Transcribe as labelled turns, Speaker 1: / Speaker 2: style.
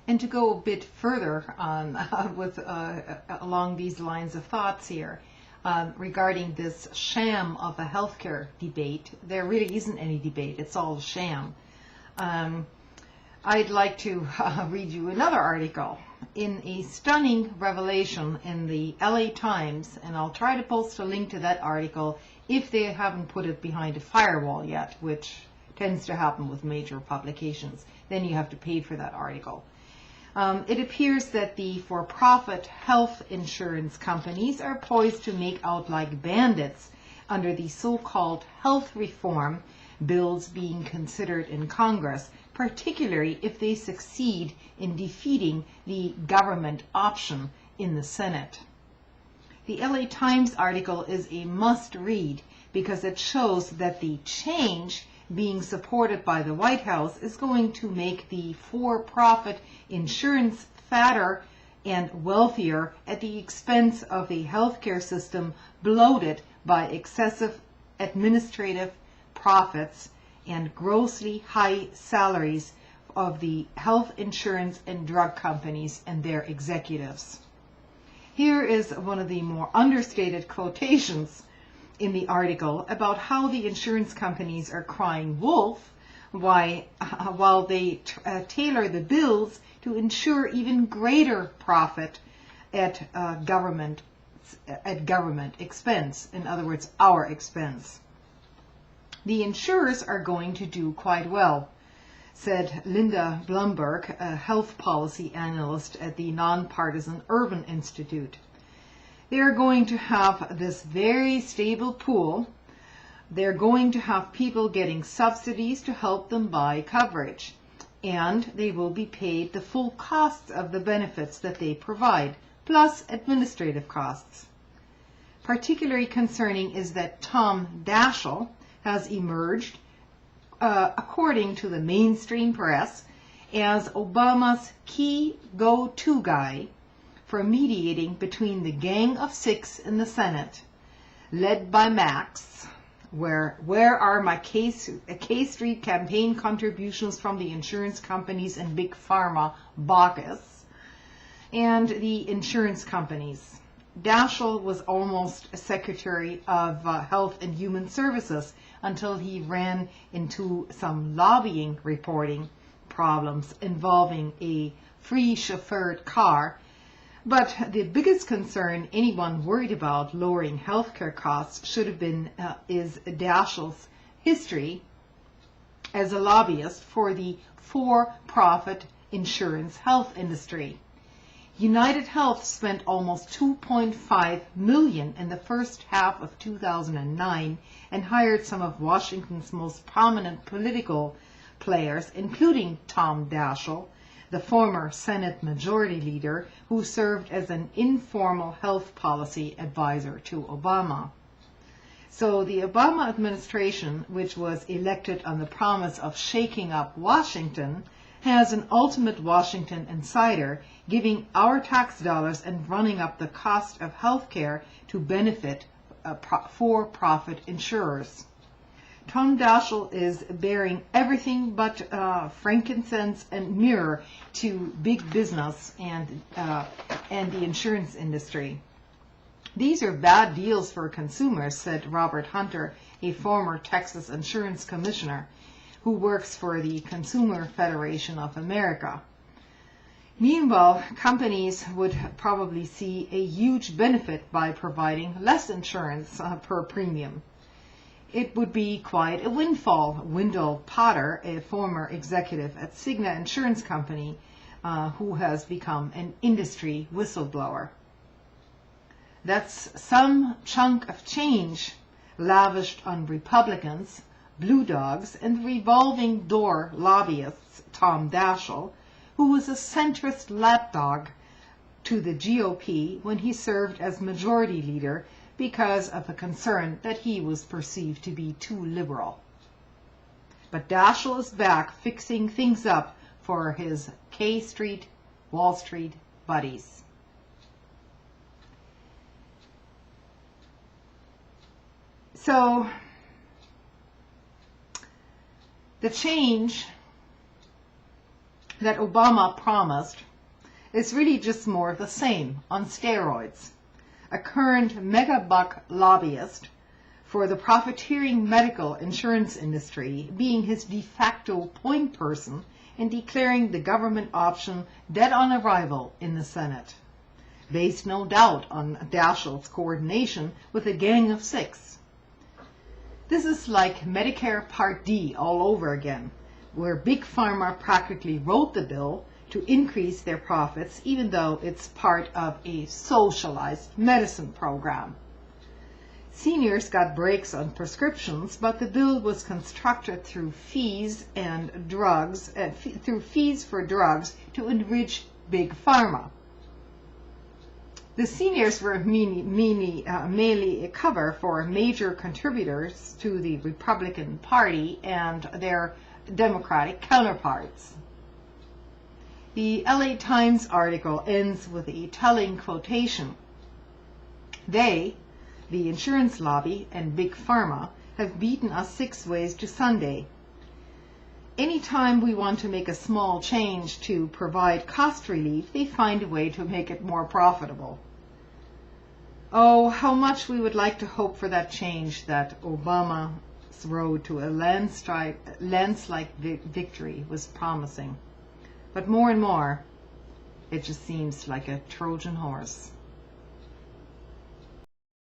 Speaker 1: And to go a bit further on along these lines of thoughts here, regarding this sham of a healthcare debate, there really isn't any debate. It's all sham. I'd like to read you another article. In a stunning revelation in the LA Times, and I'll try to post a link to that article if they haven't put it behind a firewall yet, which tends to happen with major publications. Then you have to pay for that article. It appears that the for-profit health insurance companies are poised to make out like bandits under the so-called health reform bills being considered in Congress, particularly if they succeed in defeating the government option in the Senate. The LA Times article is a must-read because it shows that the change being supported by the White House is going to make the for-profit insurance fatter and wealthier at the expense of a healthcare system bloated by excessive administrative profits and grossly high salaries of the health insurance and drug companies and their executives. Here is one of the more understated quotations in the article about how the insurance companies are crying wolf while they tailor the bills to ensure even greater profit at government expense, in other words, our expense. The insurers are going to do quite well, said Linda Blumberg, a health policy analyst at the nonpartisan Urban Institute. They're going to have this very stable pool. They're going to have people getting subsidies to help them buy coverage, and they will be paid the full costs of the benefits that they provide, plus administrative costs. Particularly concerning is that Tom Daschle has emerged, according to the mainstream press, as Obama's key go-to guy for mediating between the Gang of Six in the Senate, led by Max, where are my K Street campaign contributions from the insurance companies and Big Pharma Bacchus, and the insurance companies. Daschle was almost a Secretary of Health and Human Services until he ran into some lobbying reporting problems involving a free chauffeured car. But the biggest concern anyone worried about lowering healthcare costs should have been is Daschle's history as a lobbyist for the for-profit insurance health industry. United Health spent almost $2.5 million in the first half of 2009 and hired some of Washington's most prominent political players, including Tom Daschle, the former Senate Majority Leader who served as an informal health policy advisor to Obama. So the Obama administration, which was elected on the promise of shaking up Washington, has an ultimate Washington insider giving our tax dollars and running up the cost of health care to benefit for-profit insurers. Tom Daschle is bearing everything but frankincense and myrrh to big business and the insurance industry. These are bad deals for consumers, said Robert Hunter, a former Texas insurance commissioner who works for the Consumer Federation of America. Meanwhile, companies would probably see a huge benefit by providing less insurance per premium. It would be quite a windfall. Wendell Potter, a former executive at Cigna Insurance Company, who has become an industry whistleblower. That's some chunk of change lavished on Republicans, Blue Dogs, and revolving door lobbyists Tom Daschle, who was a centrist lapdog to the GOP when he served as majority leader because of a concern that he was perceived to be too liberal. But Daschle is back fixing things up for his K Street, Wall Street buddies. So the change that Obama promised is really just more of the same on steroids. A current mega-buck lobbyist for the profiteering medical insurance industry being his de facto point person in declaring the government option dead on arrival in the Senate, based no doubt on Daschle's coordination with a gang of six. This is like Medicare Part D all over again, where Big Pharma practically wrote the bill to increase their profits, even though it's part of a socialized medicine program. Seniors got breaks on prescriptions, but the bill was constructed through fees for drugs to enrich Big Pharma. The seniors were mainly a cover for major contributors to the Republican Party and their Democratic counterparts. The LA Times article ends with a telling quotation. They, the insurance lobby and Big Pharma, have beaten us 6 ways to Sunday. Anytime we want to make a small change to provide cost relief, they find a way to make it more profitable. Oh, how much we would like to hope for that change that Obama's road to a landslide victory was promising. But more and more, it just seems like a Trojan horse.